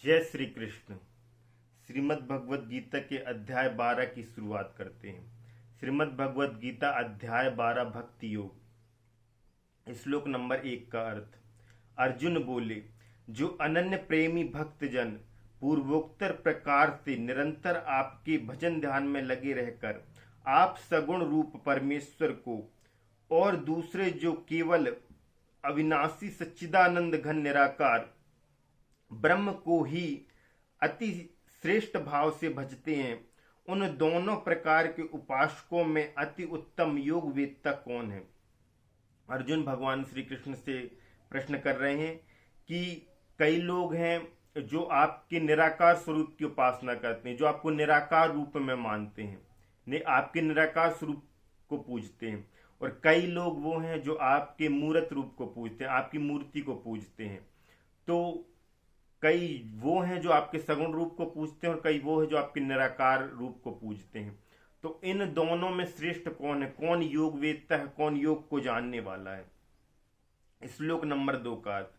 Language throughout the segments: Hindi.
जय श्री कृष्ण। श्रीमद् भगवद गीता के अध्याय 12 की शुरुआत करते हैं। श्रीमद् भगवद गीता अध्याय 12 भक्ति योग। श्लोक नंबर 1 का अर्थ। अर्जुन बोले, जो अनन्य प्रेमी भक्तजन पूर्वोक्तर प्रकार से निरंतर आपके भजन ध्यान में लगे रहकर आप सगुण रूप परमेश्वर को और दूसरे जो केवल अविनाशी सच्चिदानंद घन निराकार ब्रह्म को ही अति श्रेष्ठ भाव से भजते हैं, उन दोनों प्रकार के उपासकों में अति उत्तम योग वेत्ता कौन है? अर्जुन भगवान श्री कृष्ण से प्रश्न कर रहे हैं कि कई लोग हैं जो आपके निराकार स्वरूप की उपासना करते हैं, जो आपको निराकार रूप में मानते हैं, आपके निराकार स्वरूप को पूजते हैं, और कई लोग वो हैं जो आपके मूर्त रूप को पूजते हैं, आपकी मूर्ति को पूजते हैं। तो कई वो हैं जो आपके सगुण रूप को पूजते हैं और कई वो हैं जो आपके निराकार रूप को पूजते हैं। तो इन दोनों में श्रेष्ठ कौन है? कौन योग वेत्ता है? कौन योग को जानने वाला है? श्लोक नंबर 2 का अर्थ।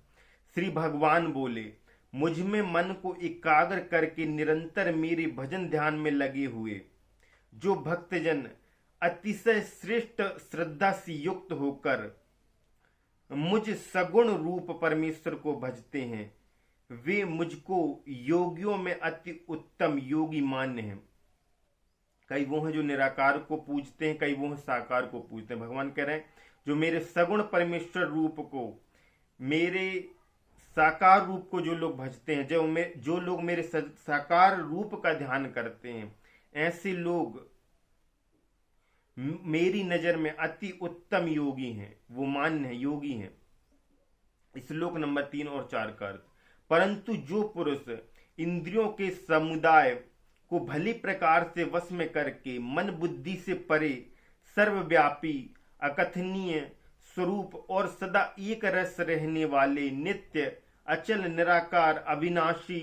श्री भगवान बोले, मुझ में मन को एकाग्र करके निरंतर मेरे भजन ध्यान में लगे हुए जो भक्तजन अतिशय श्रेष्ठ श्रद्धा से युक्त होकर मुझ सगुण रूप परमेश्वर को भजते हैं, वे मुझको योगियों में अति उत्तम योगी मान्य हैं। कई वो हैं जो निराकार को पूजते हैं, कई वो हैं साकार को पूजते हैं। भगवान कह रहे हैं, जो मेरे सगुण परमेश्वर रूप को, मेरे साकार रूप को जो लोग भजते हैं, जो लोग मेरे साकार रूप का ध्यान करते हैं, ऐसे लोग मेरी नजर में अति उत्तम योगी हैं, वो मान्य है, योगी हैं। श्लोक नंबर 3 और 4 का अर्थ। परंतु जो पुरुष इंद्रियों के समुदाय को भली प्रकार से वश में करके मन बुद्धि से परे सर्वव्यापी अकथनीय स्वरूप और सदा एक रस रहने वाले नित्य अचल निराकार अविनाशी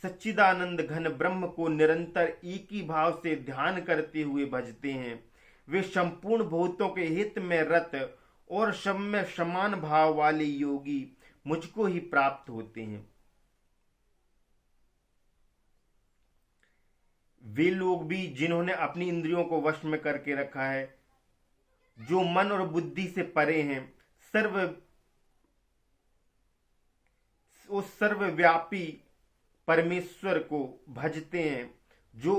सच्चिदानंद घन ब्रह्म को निरंतर एक ही भाव से ध्यान करते हुए भजते हैं, वे संपूर्ण भूतों के हित में रत और सब में समान भाव वाले योगी मुझको ही प्राप्त होते हैं। वे लोग भी जिन्होंने अपनी इंद्रियों को वश में करके रखा है, जो मन और बुद्धि से परे हैं, उस सर्वव्यापी परमेश्वर को भजते हैं, जो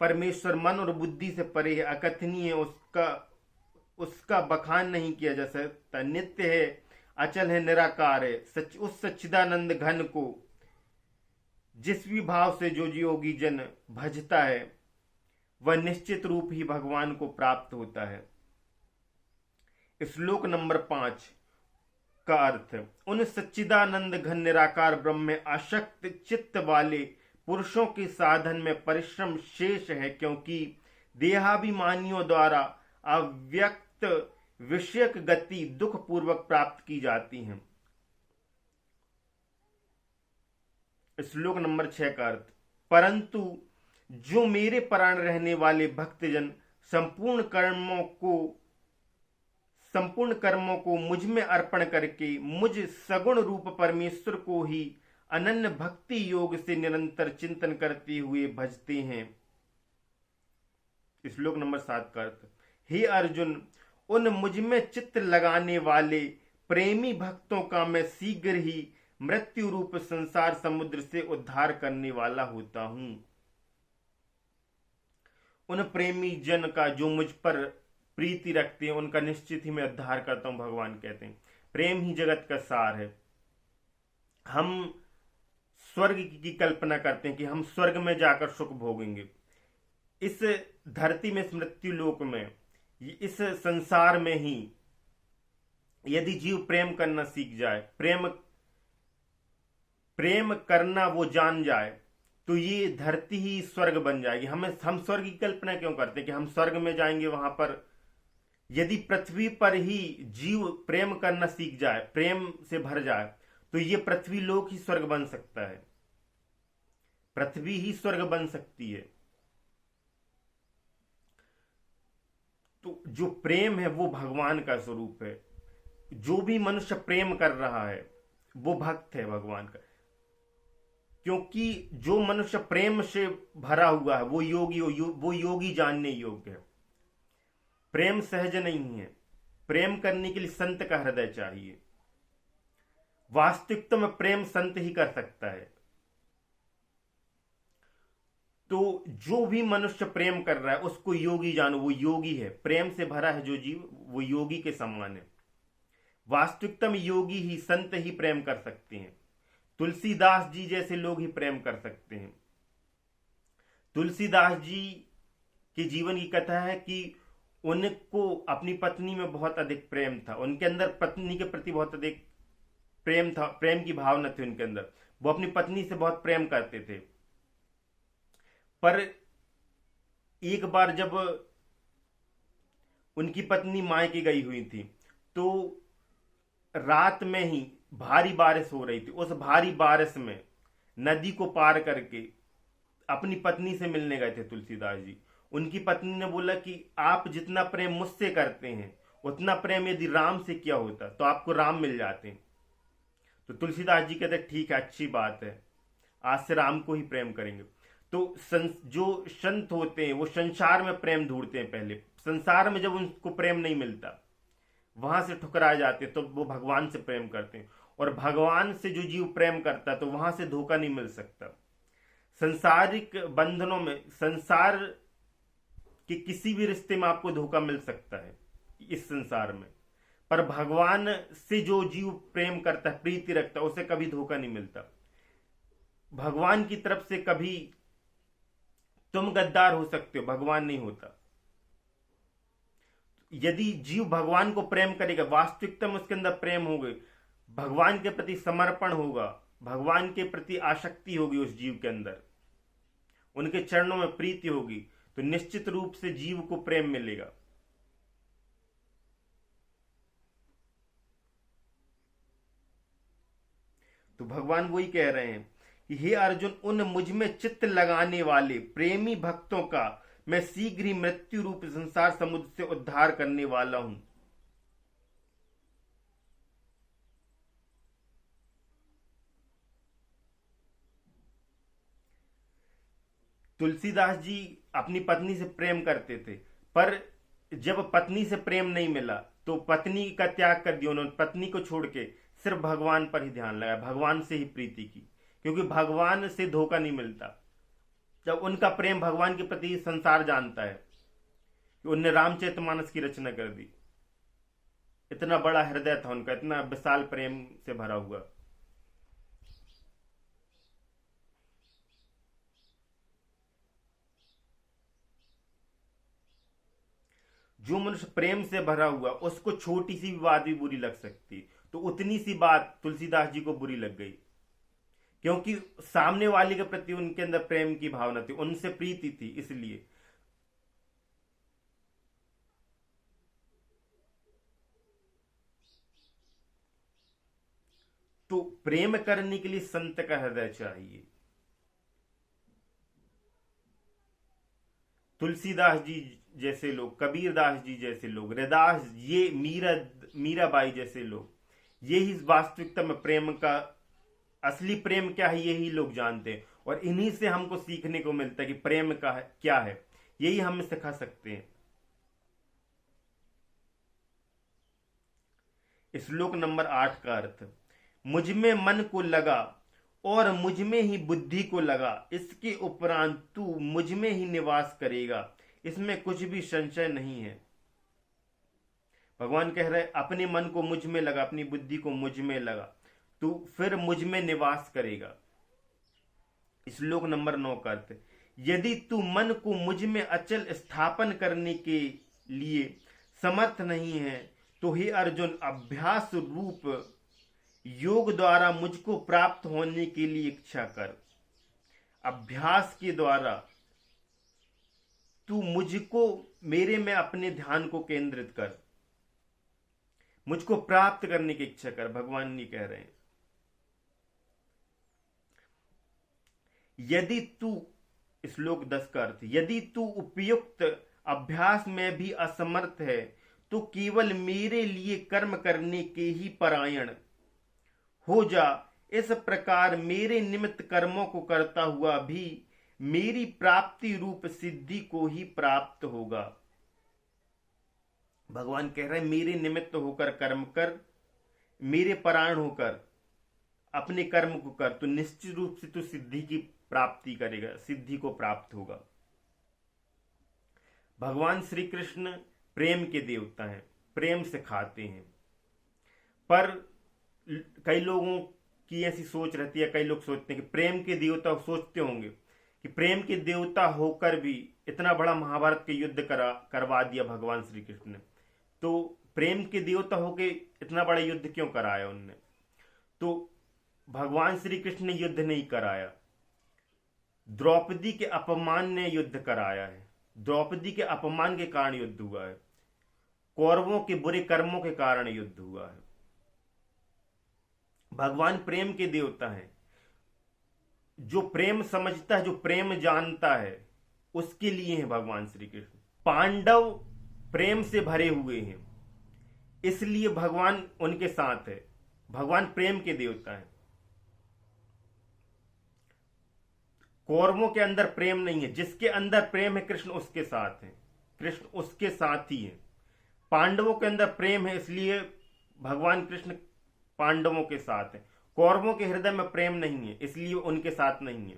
परमेश्वर मन और बुद्धि से परे है, अकथनीय है, उसका बखान नहीं किया जा सकता, नित्य है, अचल है, निराकार है, उस सच्चिदानंद घन को जिस भी भाव से जो योगी जन भजता है, वह निश्चित रूप ही भगवान को प्राप्त होता है। श्लोक नंबर 5 का अर्थ। उन सच्चिदानंद घन निराकार ब्रह्म में आसक्त चित्त वाले पुरुषों के साधन में परिश्रम शेष है, क्योंकि देहाभिमानियों द्वारा अव्यक्त विषयक गति दुख पूर्वक प्राप्त की जाती है। श्लोक नंबर 6 का अर्थ। परंतु जो मेरे परायण रहने वाले भक्तजन संपूर्ण कर्मों को मुझ में अर्पण करके मुझ सगुण रूप परमेश्वर को ही अनन्य भक्ति योग से निरंतर चिंतन करते हुए भजते हैं। श्लोक नंबर 7 का अर्थ। हे अर्जुन, उन मुझ में चित्त लगाने वाले प्रेमी भक्तों का मैं शीघ्र ही मृत्यु रूप संसार समुद्र से उद्धार करने वाला होता हूं। उन प्रेमी जन का जो मुझ पर प्रीति रखते हैं, उनका निश्चित ही मैं उद्धार करता हूं। भगवान कहते हैं, प्रेम ही जगत का सार है। हम स्वर्ग की कल्पना करते हैं कि हम स्वर्ग में जाकर सुख भोगेंगे। इस धरती में, इस मृत्यु लोक में, इस संसार में ही यदि जीव प्रेम करना सीख जाए, प्रेम करना वो जान जाए, तो ये धरती ही स्वर्ग बन जाएगी। हम स्वर्ग की कल्पना क्यों करते हैं कि हम स्वर्ग में जाएंगे? वहां पर यदि पृथ्वी पर ही जीव प्रेम करना सीख जाए, प्रेम से भर जाए, तो ये पृथ्वी लोक ही स्वर्ग बन सकता है, पृथ्वी ही स्वर्ग बन सकती है। तो जो प्रेम है वो भगवान का स्वरूप है। जो भी मनुष्य प्रेम कर रहा है वो भक्त है भगवान का। क्योंकि जो मनुष्य प्रेम से भरा हुआ है वो वो योगी जानने योग्य है। प्रेम सहज नहीं है। प्रेम करने के लिए संत का हृदय चाहिए। वास्तविकता में प्रेम संत ही कर सकता है। तो जो भी मनुष्य प्रेम कर रहा है उसको योगी जानो, वो योगी है। प्रेम से भरा है जो जीव वो योगी के समान है। वास्तविकता में योगी ही, संत ही प्रेम कर सकते हैं। तुलसीदास जी जैसे लोग ही प्रेम कर सकते हैं। तुलसीदास जी के जीवन की कथा है कि उनको अपनी पत्नी में बहुत अधिक प्रेम था। उनके अंदर पत्नी के प्रति बहुत अधिक प्रेम था, प्रेम की भावना थी उनके अंदर। वो अपनी पत्नी से बहुत प्रेम करते थे। पर एक बार जब उनकी पत्नी मायके गई हुई थी तो रात में ही भारी बारिश हो रही थी। उस भारी बारिश में नदी को पार करके अपनी पत्नी से मिलने गए थे तुलसीदास जी। उनकी पत्नी ने बोला कि आप जितना प्रेम मुझसे करते हैं उतना प्रेम यदि राम से किया होता तो आपको राम मिल जाते। तो तुलसीदास जी कहते ठीक है, अच्छी बात है, आज से राम को ही प्रेम करेंगे। तो जो संत होते हैं वो संसार में प्रेम ढूंढते हैं। पहले संसार में जब उनको प्रेम नहीं मिलता, वहां से ठुकराए जाते, तो वो भगवान से प्रेम करते हैं। और भगवान से जो जीव प्रेम करता है तो वहां से धोखा नहीं मिल सकता। संसारिक बंधनों में, संसार के किसी भी रिश्ते में आपको धोखा मिल सकता है इस संसार में, पर भगवान से जो जीव प्रेम करता है, प्रीति रखता है, उसे कभी धोखा नहीं मिलता। भगवान की तरफ से कभी तुम गद्दार हो सकते हो, भगवान नहीं होता। यदि जीव भगवान को प्रेम करेगा, वास्तविकता में उसके अंदर प्रेम होगा, भगवान के प्रति समर्पण होगा, भगवान के प्रति आसक्ति होगी उस जीव के अंदर, उनके चरणों में प्रीति होगी, तो निश्चित रूप से जीव को प्रेम मिलेगा। तो भगवान वही कह रहे हैं कि हे अर्जुन, उन मुझ में चित्त लगाने वाले प्रेमी भक्तों का मैं शीघ्र ही मृत्यु रूप संसार समुद्र से उद्धार करने वाला हूं। तुलसीदास जी अपनी पत्नी से प्रेम करते थे, पर जब पत्नी से प्रेम नहीं मिला तो पत्नी का त्याग कर दिया। उन्होंने पत्नी को छोड़ के सिर्फ भगवान पर ही ध्यान लगाया, भगवान से ही प्रीति की, क्योंकि भगवान से धोखा नहीं मिलता। जब उनका प्रेम भगवान के प्रति संसार जानता है कि उनने रामचरितमानस की रचना कर दी। इतना बड़ा हृदय था उनका, इतना विशाल प्रेम से भरा हुआ। जो मनुष्य प्रेम से भरा हुआ उसको छोटी सी भी बात भी बुरी लग सकती, तो उतनी सी बात तुलसीदास जी को बुरी लग गई, क्योंकि सामने वाले के प्रति उनके अंदर प्रेम की भावना थी, उनसे प्रीति थी। इसलिए तो प्रेम करने के लिए संत का हृदय चाहिए। तुलसीदास जी जैसे लोग, कबीरदास जी जैसे लोग, रैदास, ये मीराबाई जैसे लोग, यही वास्तविकता में प्रेम का असली प्रेम क्या है यही लोग जानते हैं। और इन्हीं से हमको सीखने को मिलता है कि प्रेम का क्या है, यही हम सिखा सकते हैं। श्लोक नंबर 8 का अर्थ, मुझ में मन को लगा और मुझ में ही बुद्धि को लगा, इसके उपरांत तू मुझ में ही निवास करेगा, इसमें कुछ भी संशय नहीं है। भगवान कह रहे अपने मन को मुझ में लगा, अपनी बुद्धि को मुझ में लगा, तू फिर मुझ में निवास करेगा। श्लोक नंबर 9 का अर्थ, यदि तू मन को मुझ में अचल स्थापन करने के लिए समर्थ नहीं है तो हे अर्जुन, अभ्यास रूप योग द्वारा मुझको प्राप्त होने के लिए इच्छा कर। अभ्यास के द्वारा तू मुझको, मेरे में अपने ध्यान को केंद्रित कर, मुझको प्राप्त करने की इच्छा कर। भगवान नहीं कह रहे हैं यदि तू, श्लोक 10 का अर्थ, यदि तू उपयुक्त अभ्यास में भी असमर्थ है तो केवल मेरे लिए कर्म करने के ही परायण हो जा, इस प्रकार मेरे निमित्त कर्मों को करता हुआ भी मेरी प्राप्ति रूप सिद्धि को ही प्राप्त होगा। भगवान कह रहे हैं मेरे निमित्त होकर कर्म कर, मेरे परायण होकर अपने कर्म को कर, तो निश्चित रूप से तू सिद्धि की प्राप्ति करेगा, सिद्धि को प्राप्त होगा। भगवान श्री कृष्ण प्रेम के देवता हैं, प्रेम से खाते हैं। पर कई लोगों की ऐसी सोच रहती है, कई लोग सोचते हैं कि प्रेम के देवता, सोचते होंगे कि प्रेम के देवता होकर भी इतना बड़ा महाभारत के युद्ध करवा दिया भगवान श्री कृष्ण ने, तो प्रेम के देवता होके इतना बड़ा युद्ध क्यों कराया उनने? तो भगवान श्री कृष्ण ने युद्ध नहीं कराया, द्रौपदी के अपमान ने युद्ध कराया है। द्रौपदी के अपमान के कारण युद्ध हुआ है, कौरवों के बुरे कर्मों के कारण युद्ध हुआ है। भगवान प्रेम के देवता हैं। जो प्रेम समझता है, जो प्रेम जानता है, उसके लिए है भगवान श्री कृष्ण। पांडव प्रेम से भरे हुए हैं, इसलिए भगवान उनके साथ है। भगवान प्रेम के देवता हैं। कौरवों के अंदर प्रेम नहीं है, जिसके अंदर प्रेम है कृष्ण उसके साथ है, कृष्ण उसके साथ ही है। पांडवों के अंदर प्रेम है, इसलिए भगवान कृष्ण पांडवों के साथ है। कौरवों के हृदय में प्रेम नहीं है, इसलिए उनके साथ नहीं है।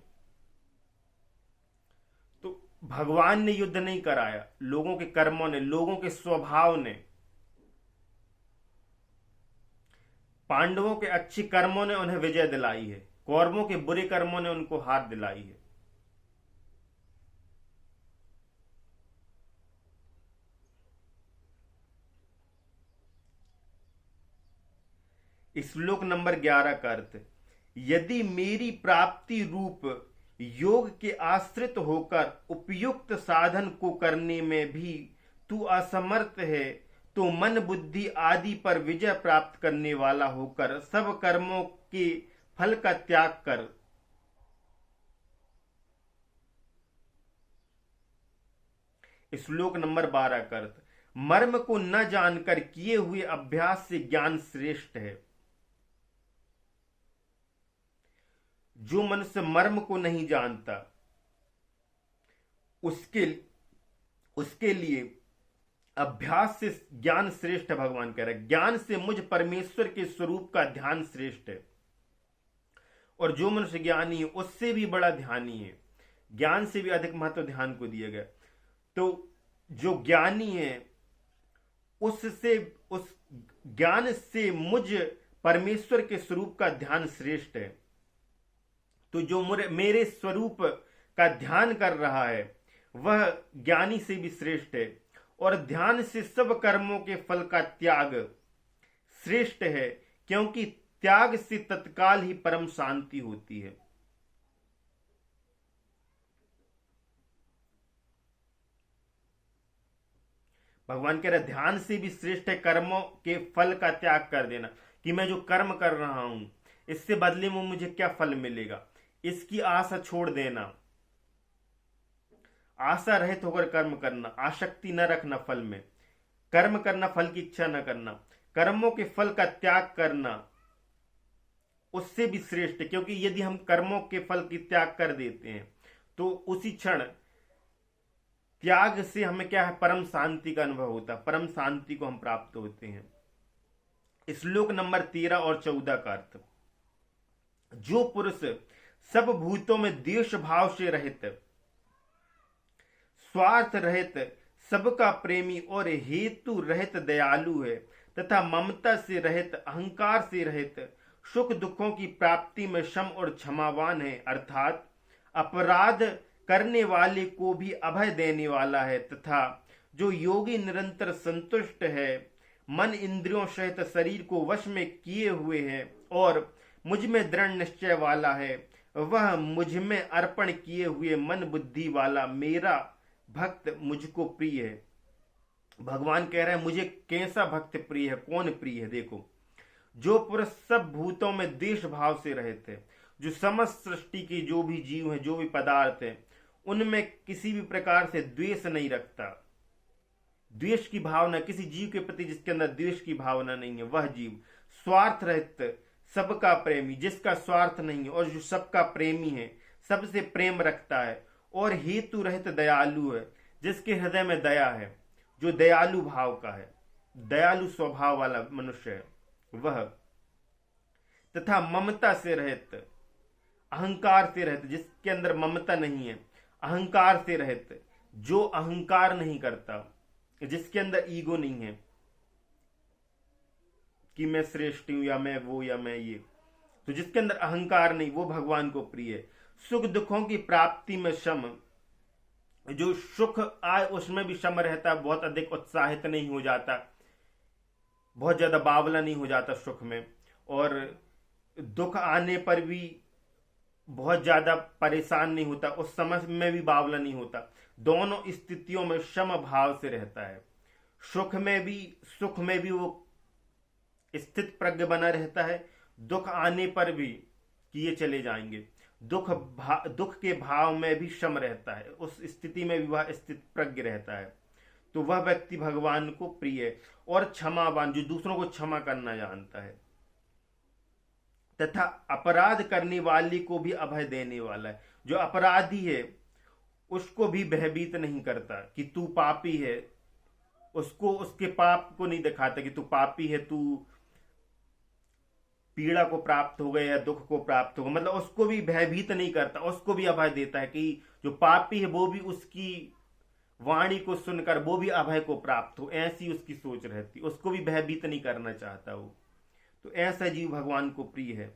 तो भगवान ने युद्ध नहीं कराया, लोगों के कर्मों ने, लोगों के स्वभाव ने, पांडवों के अच्छे कर्मों ने उन्हें विजय दिलाई है, कौरवों के बुरे कर्मों ने उनको हार दिलाई है। श्लोक नंबर 11 का अर्थ, यदि मेरी प्राप्ति रूप योग के आश्रित होकर उपयुक्त साधन को करने में भी तू असमर्थ है, तो मन बुद्धि आदि पर विजय प्राप्त करने वाला होकर सब कर्मों के फल का त्याग कर। श्लोक नंबर 12 का अर्थ, मर्म को न जानकर किए हुए अभ्यास से ज्ञान श्रेष्ठ है। जो मनुष्य मर्म को नहीं जानता, उसके लिए अभ्यास से ज्ञान श्रेष्ठ है। भगवान कह रहे हैं ज्ञान से मुझ परमेश्वर के स्वरूप का ध्यान श्रेष्ठ है। और जो मनुष्य ज्ञानी है उससे भी बड़ा ध्यानी है, ज्ञान से भी अधिक महत्व ध्यान को दिया गया। तो जो ज्ञानी है उससे, उस ज्ञान से मुझ परमेश्वर के स्वरूप का ध्यान श्रेष्ठ है। तो जो मेरे स्वरूप का ध्यान कर रहा है वह ज्ञानी से भी श्रेष्ठ है। और ध्यान से सब कर्मों के फल का त्याग श्रेष्ठ है, क्योंकि त्याग से तत्काल ही परम शांति होती है। भगवान कह रहे ध्यान से भी श्रेष्ठ है कर्मों के फल का त्याग कर देना, कि मैं जो कर्म कर रहा हूं इससे बदले में मुझे क्या फल मिलेगा, इसकी आशा छोड़ देना। आशा रहित होकर कर्म करना, आसक्ति न रखना फल में, कर्म करना, फल की इच्छा न करना, कर्मों के फल का त्याग करना उससे भी श्रेष्ठ है। क्योंकि यदि हम कर्मों के फल की त्याग कर देते हैं तो उसी क्षण त्याग से हमें क्या है, परम शांति का अनुभव होता है, परम शांति को हम प्राप्त होते हैं। श्लोक नंबर 13 और 14 का अर्थ, जो पुरुष सब भूतों में द्वेष भाव से रहित, स्वार्थ रहित, सबका प्रेमी और हेतु रहित दयालु है, तथा ममता से रहित, अहंकार से रहित, सुख दुखों की प्राप्ति में क्षम और क्षमावान है, अर्थात अपराध करने वाले को भी अभय देने वाला है, तथा जो योगी निरंतर संतुष्ट है, मन इंद्रियों सहित शरीर को वश में किए हुए है और मुझ में दृढ़ निश्चय वाला है, वह मुझ में अर्पण किए हुए मन बुद्धि वाला मेरा भक्त मुझको प्रिय है। भगवान कह रहे हैं मुझे कैसा भक्त प्रिय है, कौन प्रिय है? देखो, जो पुरुष सब भूतों में द्वेष भाव से रहते हैं, जो समस्त सृष्टि के जो भी जीव हैं, जो भी पदार्थ हैं, उनमें किसी भी प्रकार से द्वेष नहीं रखता, द्वेष की भावना किसी जीव के प्रति जिसके अंदर द्वेष की भावना नहीं है, वह जीव स्वार्थ रहित, सबका प्रेमी, जिसका स्वार्थ नहीं है और जो सबका प्रेमी है, सबसे प्रेम रखता है और हेतु रहित दयालु है, जिसके हृदय में दया है, जो दयालु भाव का है, दयालु स्वभाव वाला मनुष्य है वह, तथा ममता से रहित, अहंकार से रहित, जिसके अंदर ममता नहीं है, अहंकार से रहित, जो अहंकार नहीं करता, जिसके अंदर ईगो नहीं है कि मैं श्रेष्ठ हूं या मैं वो या मैं ये, तो जिसके अंदर अहंकार नहीं, वो भगवान को प्रिय है। सुख दुखों की प्राप्ति में शम, जो सुख आए उसमें भी शम रहता है, बहुत अधिक उत्साहित नहीं हो जाता, बहुत ज्यादा बावला नहीं हो जाता सुख में, और दुख आने पर भी बहुत ज्यादा परेशान नहीं होता, उस समय में भी बावला नहीं होता, दोनों स्थितियों में सम भाव से रहता है। सुख में भी वो स्थित प्रज्ञ बना रहता है, दुख आने पर भी कि ये चले जाएंगे, दुख के भाव में भी सम रहता है, उस स्थिति में भी वह स्थित प्रज्ञ रहता है। तो वह व्यक्ति भगवान को प्रिय है। और क्षमावान, जो दूसरों को क्षमा करना जानता है, तथा अपराध करने वाले को भी अभय देने वाला है। जो अपराधी है उसको भी भयभीत नहीं करता कि तू पापी है, उसको उसके पाप को नहीं दिखाता कि तू पापी है, तू पीड़ा को प्राप्त हो गया या दुख को प्राप्त हो गया, मतलब उसको भी भयभीत नहीं करता, उसको भी अभय देता है कि जो पापी है वो भी उसकी वाणी को सुनकर वो भी अभय को प्राप्त हो, ऐसी उसकी सोच रहती, उसको भी भयभीत नहीं करना चाहता वो। तो ऐसा जीव भगवान को प्रिय है।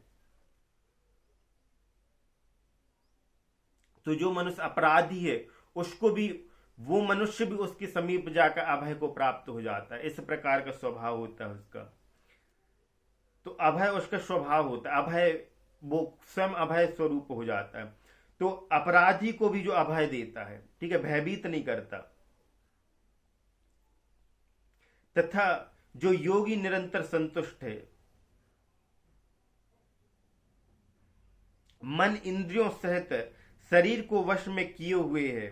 तो जो मनुष्य अपराधी है उसको भी, वो मनुष्य भी उसके समीप जाकर अभय को प्राप्त हो जाता है, इस प्रकार का स्वभाव होता है उसका। तो अभय उसका स्वभाव होता है, अभय वो स्वयं अभय स्वरूप हो जाता है। तो अपराधी को भी जो अभय देता है, ठीक है, भयभीत नहीं करता। तथा जो योगी निरंतर संतुष्ट है, मन इंद्रियों सहित शरीर को वश में किए हुए है,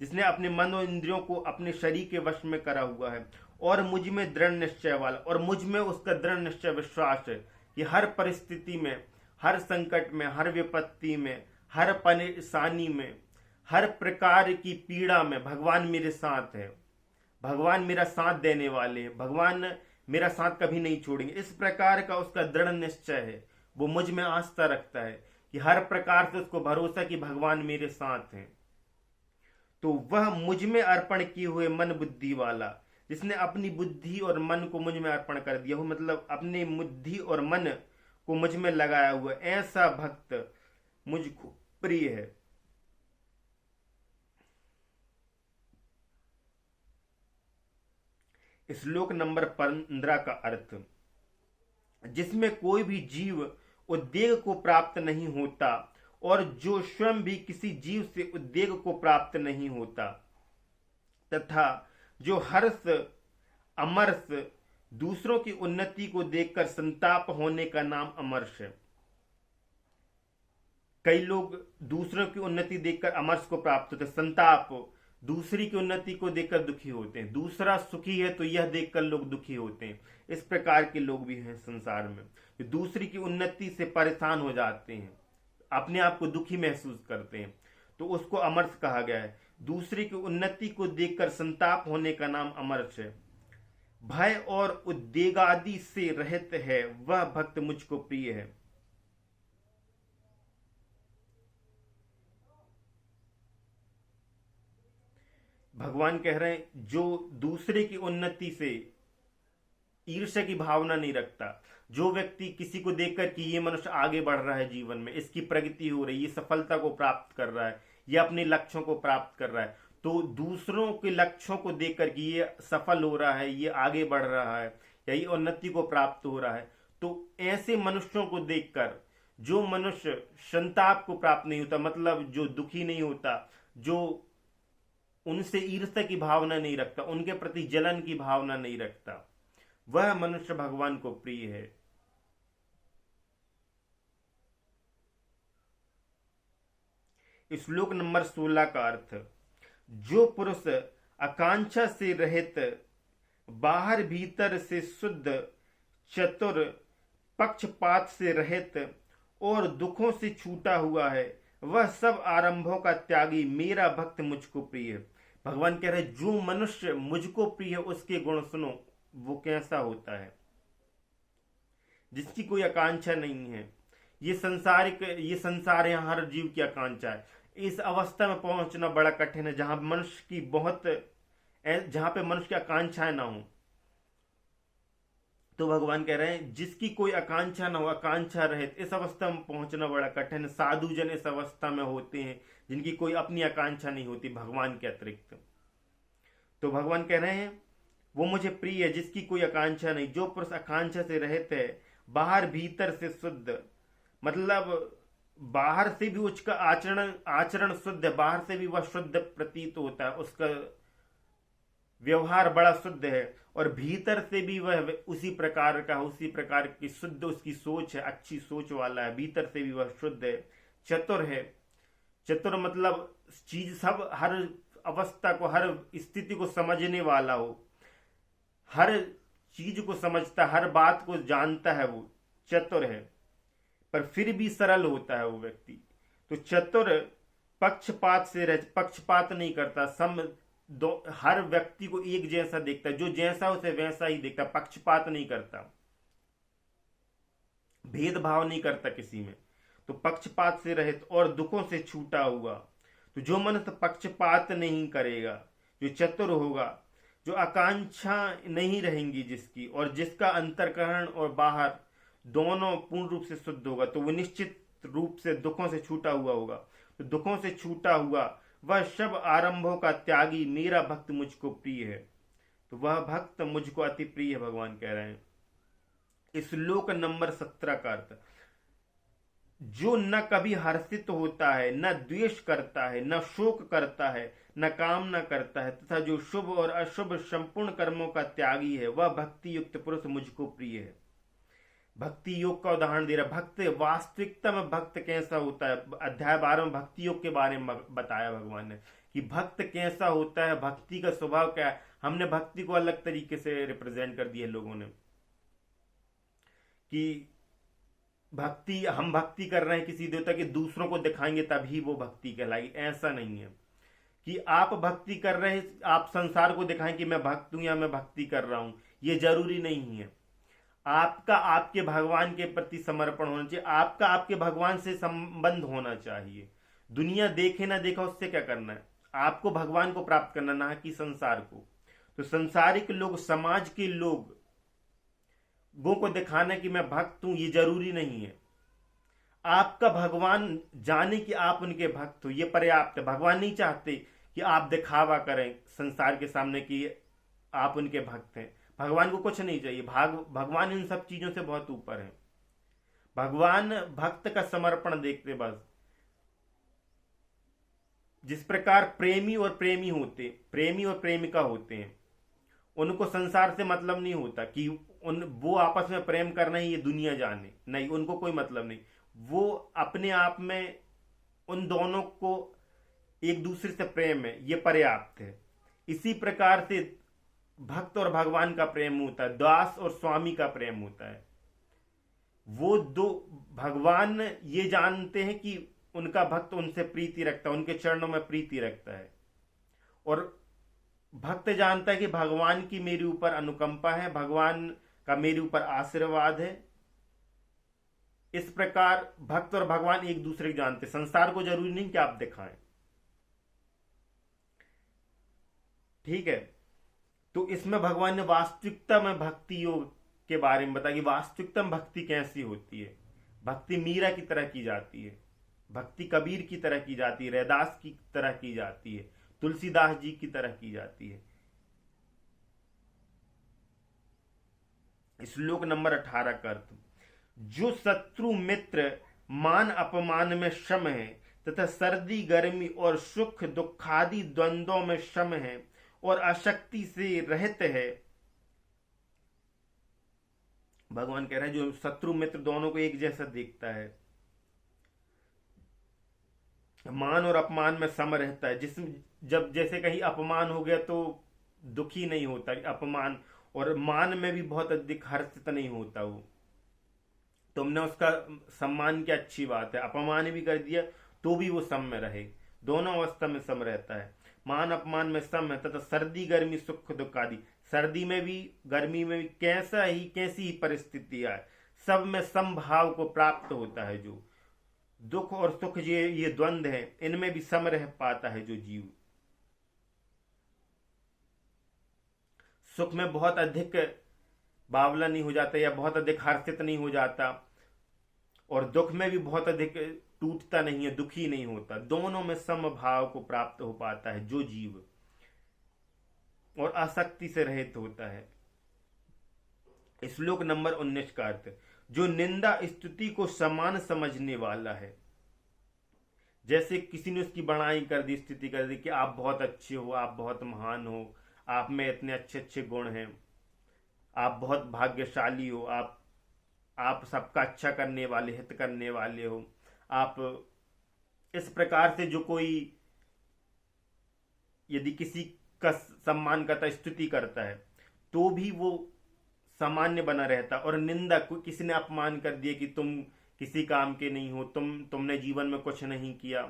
जिसने अपने मन और इंद्रियों को अपने शरीर के वश में करा हुआ है, और मुझ में दृढ़ निश्चय वाला, और मुझ में उसका दृढ़ निश्चय विश्वास है कि हर परिस्थिति में, हर संकट में, हर विपत्ति में, हर परेशानी में, हर प्रकार की पीड़ा में भगवान मेरे साथ है, भगवान मेरा साथ देने वाले हैं, भगवान मेरा साथ कभी नहीं छोड़ेंगे। इस प्रकार का उसका दृढ़ निश्चय है, वो मुझ में आस्था रखता है कि हर प्रकार से उसको भरोसा कि भगवान मेरे साथ हैं। तो वह मुझ में अर्पण किए हुए मन बुद्धि वाला, जिसने अपनी बुद्धि और मन को मुझ में अर्पण कर दिया हो, मतलब अपनी बुद्धि और मन को मुझ में लगाया हुआ, ऐसा भक्त मुझको प्रिय है। श्लोक नंबर 15 का अर्थ, जिसमें कोई भी जीव उद्वेग को प्राप्त नहीं होता और जो स्वयं भी किसी जीव से उद्वेग को प्राप्त नहीं होता, तथा जो हर्ष अमर्ष दूसरों की उन्नति को देखकर संताप होने का नाम अमर्ष है। कई लोग दूसरों की उन्नति देखकर अमर्ष को प्राप्त होते, संताप दूसरी की उन्नति को देखकर दुखी होते हैं, दूसरा सुखी है तो यह देखकर लोग दुखी होते हैं। इस प्रकार के लोग भी हैं संसार में, जो दूसरी की उन्नति से परेशान हो जाते हैं, अपने आप को दुखी महसूस करते हैं, तो उसको अमर्ष कहा गया है। दूसरी की उन्नति को देखकर संताप होने का नाम अमर्ष है। भय और उद्वेगादि से रहित है वह भक्त मुझको प्रिय है। भगवान कह रहे हैं, जो दूसरे की उन्नति से ईर्ष्या की भावना नहीं रखता, जो व्यक्ति किसी को देखकर कि ये मनुष्य आगे बढ़ रहा है जीवन में, इसकी प्रगति हो रही है, ये सफलता को प्राप्त कर रहा है, ये अपने लक्ष्यों को प्राप्त कर रहा है, तो दूसरों के लक्ष्यों को देखकर कि ये सफल हो रहा है, ये आगे बढ़ रहा है या ये उन्नति को प्राप्त हो रहा है, तो ऐसे मनुष्यों को देखकर जो मनुष्य संताप को प्राप्त नहीं होता, मतलब जो दुखी नहीं होता, जो उनसे ईर्ष्या की भावना नहीं रखता, उनके प्रति जलन की भावना नहीं रखता, वह मनुष्य भगवान को प्रिय है। श्लोक नंबर 16 का अर्थ, जो पुरुष आकांक्षा से रहित, बाहर भीतर से शुद्ध, चतुर, पक्षपात से रहित और दुखों से छूटा हुआ है, वह सब आरंभों का त्यागी मेरा भक्त मुझको प्रिय है। भगवान कह रहे जो मनुष्य मुझको प्रिय है उसके गुण सुनो, वो कैसा होता है? जिसकी कोई आकांक्षा नहीं है। ये संसार है, हर जीव की आकांक्षा है। इस अवस्था में पहुंचना बड़ा कठिन है जहां पे मनुष्य की आकांक्षाएं ना हो। तो भगवान कह रहे हैं जिसकी कोई आकांक्षा ना हो, आकांक्षा रहित, इस अवस्था में पहुंचना बड़ा कठिन है। साधु जन इस अवस्था में होते हैं जिनकी कोई अपनी आकांक्षा नहीं होती भगवान के अतिरिक्त। तो भगवान कह रहे हैं वो मुझे प्रिय है जिसकी कोई आकांक्षा नहीं। जो पुरुष आकांक्षा से रहित है, बाहर भीतर से शुद्ध, मतलब बाहर से भी उसका आचरण शुद्ध है, बाहर से भी वह शुद्ध प्रतीत होता है, उसका व्यवहार बड़ा शुद्ध है, और भीतर से भी वह उसी प्रकार की शुद्ध उसकी सोच है, अच्छी सोच वाला है, भीतर से भी वह शुद्ध है। चतुर है, चतुर मतलब चीज सब, हर अवस्था को, हर स्थिति को समझने वाला हो, हर चीज को समझता, हर बात को जानता है, वो चतुर है। पर फिर भी सरल होता है वो व्यक्ति। तो चतुर पक्षपात नहीं करता, हर व्यक्ति को एक जैसा देखता है, जो जैसा उसे वैसा ही देखता, पक्षपात नहीं करता, भेदभाव नहीं करता किसी में। तो पक्षपात से रहित और दुखों से छूटा हुआ। तो जो मनुष्य पक्षपात नहीं करेगा, जो चतुर होगा, जो आकांक्षा नहीं रहेंगी जिसकी, और जिसका अंतर्करण और बाहर दोनों पूर्ण रूप से शुद्ध होगा, तो वो निश्चित रूप से दुखों से छूटा हुआ होगा। तो दुखों से छूटा हुआ वह सब आरंभों का त्यागी मेरा भक्त मुझको प्रिय है। तो वह भक्त मुझको अति प्रिय है, भगवान कह रहे हैं। श्लोक नंबर 17 का अर्थ, जो न कभी हर्षित होता है, न द्वेष करता है, न शोक करता है, न कामना करता है, तथा जो शुभ और अशुभ संपूर्ण कर्मों का त्यागी है, वह भक्ति युक्त पुरुष मुझको प्रिय है। भक्ति योग का उदाहरण दे रहा। भक्त वास्तविकता में भक्त कैसा होता है, अध्याय 12 में भक्ति योग के बारे में बताया भगवान ने कि भक्त कैसा होता है, भक्ति का स्वभाव क्या है। हमने भक्ति को अलग तरीके से रिप्रेजेंट कर दिया लोगों ने कि हम भक्ति कर रहे हैं किसी देवता के, दूसरों को दिखाएंगे तभी वो भक्ति कहलाएगी। ऐसा नहीं है कि आप भक्ति कर रहे हैं, आप संसार को दिखाएं कि मैं भक्त हूं या मैं भक्ति कर रहा हूं, ये जरूरी नहीं है। आपका आपके भगवान के प्रति समर्पण होना चाहिए, आपका आपके भगवान से संबंध होना चाहिए। दुनिया देखे ना देखा, उससे क्या करना है, आपको भगवान को प्राप्त करना, ना कि संसार को। तो संसारिक लोग, समाज के लोग को दिखाना कि मैं भक्त हूं, ये जरूरी नहीं है। आपका भगवान जाने कि आप उनके भक्त हो, ये पर्याप्त है। भगवान नहीं चाहते कि आप दिखावा करें संसार के सामने कि आप उनके भक्त हैं। भगवान को कुछ नहीं चाहिए, भगवान इन सब चीजों से बहुत ऊपर है। भगवान भक्त का समर्पण देखते बस। जिस प्रकार प्रेमी और प्रेमिका होते हैं, उनको संसार से मतलब नहीं होता कि वो आपस में प्रेम करना ही ये दुनिया जाने, नहीं, उनको कोई मतलब नहीं। वो अपने आप में उन दोनों को एक दूसरे से प्रेम है, ये पर्याप्त है। इसी प्रकार से भक्त और भगवान का प्रेम होता है, दास और स्वामी का प्रेम होता है। वो दो, भगवान ये जानते हैं कि उनका भक्त उनसे प्रीति रखता है, उनके चरणों में प्रीति रखता है, और भक्त जानता है कि भगवान की मेरे ऊपर अनुकंपा है, भगवान का मेरे ऊपर आशीर्वाद है। इस प्रकार भक्त और भगवान एक दूसरे को जानते। संसार को जरूरी नहीं कि आप दिखाएं, ठीक है। तो इसमें भगवान ने वास्तविकता में भक्ति योग के बारे में बताया कि वास्तविकता में भक्ति कैसी होती है। भक्ति मीरा की तरह की जाती है, भक्ति कबीर की तरह की जाती है, रैदास की तरह की जाती है, तुलसीदास जी की तरह की जाती है। श्लोक नंबर 18 का अर्थ, जो शत्रु मित्र मान अपमान में सम है, तथा सर्दी गर्मी और सुख दुखादि द्वंद्वों में सम है, और अशक्ति से रहित है। भगवान कह रहे हैं जो शत्रु मित्र दोनों को एक जैसा देखता है, मान और अपमान में सम रहता है। जब जैसे कहीं अपमान हो गया तो दुखी नहीं होता, अपमान, और मान में भी बहुत अधिक हर्षित नहीं होता वो। तुमने उसका सम्मान किया, अच्छी बात है, अपमान भी कर दिया तो भी वो सम में रहे, दोनों अवस्था में सम रहता है। मान अपमान में सम है तथा सर्दी गर्मी सुख दुख आदि, सर्दी में भी गर्मी में भी कैसी ही परिस्थिति आए, सब में समभाव को प्राप्त होता है। जो दुख और सुख ये द्वंद्व है, इनमें भी सम रह पाता है जो जीव। सुख में बहुत अधिक बावला नहीं हो जाता या बहुत अधिक हर्षित नहीं हो जाता, और दुख में भी बहुत अधिक टूटता नहीं है, दुखी नहीं होता, दोनों में समभाव को प्राप्त हो पाता है जो जीव, और आसक्ति से रहित होता है। श्लोक नंबर 19 का अर्थ, जो निंदा स्तुति को समान समझने वाला है। जैसे किसी ने उसकी बड़ाई कर दी, स्तुति कर दी कि आप बहुत अच्छे हो, आप बहुत महान हो, आप में इतने अच्छे अच्छे गुण हैं, आप बहुत भाग्यशाली हो, आप सबका अच्छा करने वाले, हित करने वाले हो, आप इस प्रकार से जो कोई यदि किसी का सम्मान करता, स्तुति करता है, तो भी वो सामान्य बना रहता। और निंदा, किसी ने अपमान कर दिया कि तुम किसी काम के नहीं हो, तुमने जीवन में कुछ नहीं किया,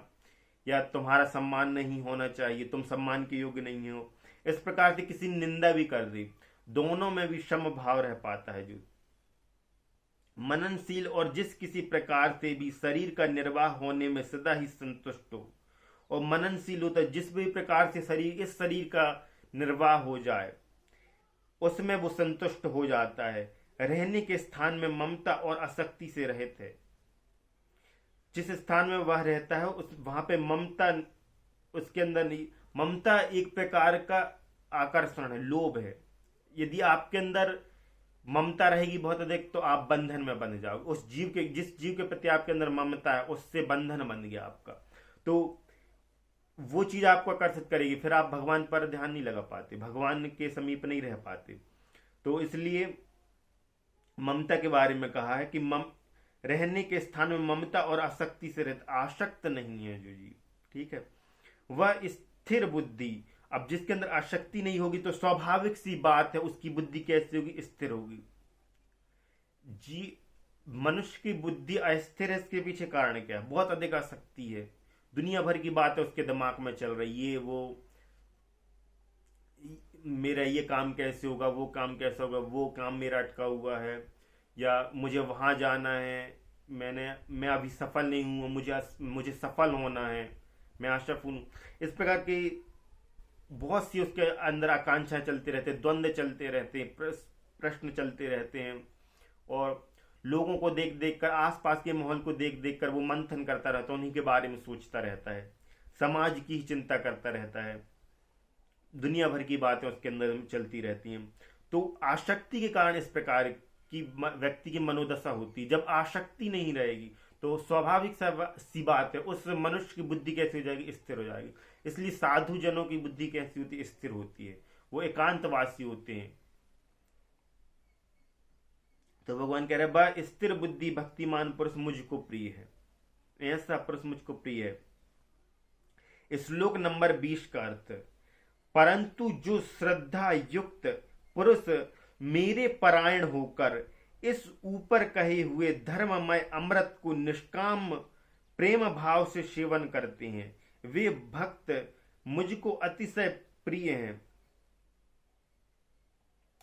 या तुम्हारा सम्मान नहीं होना चाहिए, तुम सम्मान के योग्य नहीं हो, इस प्रकार से किसी निंदा भी कर दी, दोनों में भी सम भाव रह पाता है। जो मननशील और जिस किसी प्रकार से भी शरीर का निर्वाह होने में सदा ही संतुष्ट हो, और मननशील होता है जिस भी प्रकार से इस शरीर का निर्वाह हो जाए उसमें वो संतुष्ट हो जाता है। रहने के स्थान में ममता और आसक्ति से रहित है। जिस स्थान में वह रहता है वहां पे ममता उसके अंदर नहीं। ममता एक प्रकार का आकर्षण है, लोभ है। यदि आपके अंदर ममता रहेगी बहुत अधिक तो आप बंधन में बंध जाओगे। जिस जीव के प्रति आपके अंदर ममता है उससे बंधन बन गया आपका, तो वो चीज आपको आकर्षित करेगी, फिर आप भगवान पर ध्यान नहीं लगा पाते, भगवान के समीप नहीं रह पाते। तो इसलिए ममता के बारे में कहा है कि रहने के स्थान में ममता और आसक्ति से रहता, आसक्त नहीं है जो जीव, ठीक है, वह स्थिर बुद्धि। अब जिसके अंदर आसक्ति नहीं होगी तो स्वाभाविक सी बात है उसकी बुद्धि कैसे होगी, स्थिर होगी। मनुष्य की बुद्धि अस्थिर है, इसके पीछे कारण क्या है? बहुत अधिक आसक्ति है, दुनिया भर की बात है उसके दिमाग में चल रही, ये वो, मेरा ये काम कैसे होगा, वो काम कैसे होगा, वो काम मेरा अटका हुआ है, या मुझे वहां जाना है, मैं अभी सफल नहीं हूं, मुझे सफल होना है, मैं असफल हूं। इस प्रकार की बहुत सी उसके अंदर आकांक्षा चलते रहते, द्वंद्व चलते रहते, प्रश्न चलते रहते हैं, और लोगों को देख देख कर, आसपास के माहौल को देख देख कर वो मंथन करता रहता है, उन्हीं के बारे में सोचता रहता है, समाज की ही चिंता करता रहता है, दुनिया भर की बातें उसके अंदर चलती रहती हैं। तो आसक्ति के कारण इस प्रकार की व्यक्ति की मनोदशा होती है। जब आसक्ति नहीं रहेगी तो स्वाभाविक सी बात है उस मनुष्य की बुद्धि कैसे हो जाएगी, स्थिर हो जाएगी। इसलिए साधु जनों की बुद्धि कैसी होती है, स्थिर होती है, वो एकांतवासी होते हैं। तो भगवान कह रहे बा स्थिर बुद्धि भक्तिमान पुरुष मुझको प्रिय है, ऐसा पुरुष मुझको प्रिय है। श्लोक नंबर 20 का अर्थ, परंतु जो श्रद्धा युक्त पुरुष मेरे परायण होकर इस ऊपर कहे हुए धर्ममय अमृत को निष्काम प्रेम भाव से सेवन करते हैं, वे भक्त मुझको अतिशय प्रिय हैं।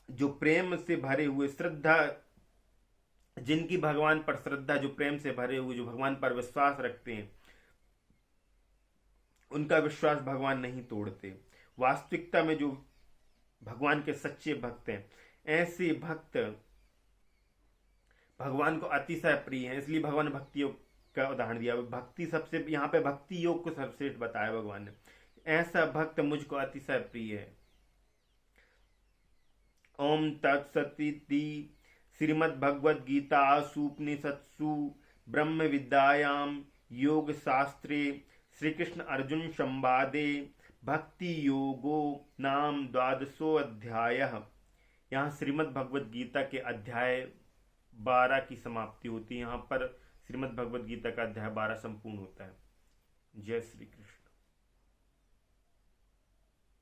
जो प्रेम से भरे हुए, श्रद्धा, जिनकी भगवान पर श्रद्धा, जो प्रेम से भरे हुए, जो भगवान पर विश्वास रखते हैं, उनका विश्वास भगवान नहीं तोड़ते। वास्तविकता में जो भगवान के सच्चे भक्त हैं, ऐसे भक्त भगवान को अतिशय प्रिय हैं। इसलिए भगवान ने भक्ति योग का उदाहरण दिया। भक्ति सबसे, यहाँ पे भक्ति योग को सर्वश्रेष्ठ बताया भगवान ने। ऐसा भक्त मुझको अतिशय प्रिय है। ओम तत्सदिति श्रीमद् भगवद गीता सूपनिषत्सु ब्रह्म विद्यायाम योग शास्त्रे श्री कृष्ण अर्जुन संवादे भक्ति योगो नाम 12वां अध्याय। यहाँ श्रीमद् भगवद गीता के अध्याय 12 की समाप्ति होती है। यहाँ पर श्रीमद् भगवद गीता का अध्याय 12 संपूर्ण होता है। जय श्री कृष्ण।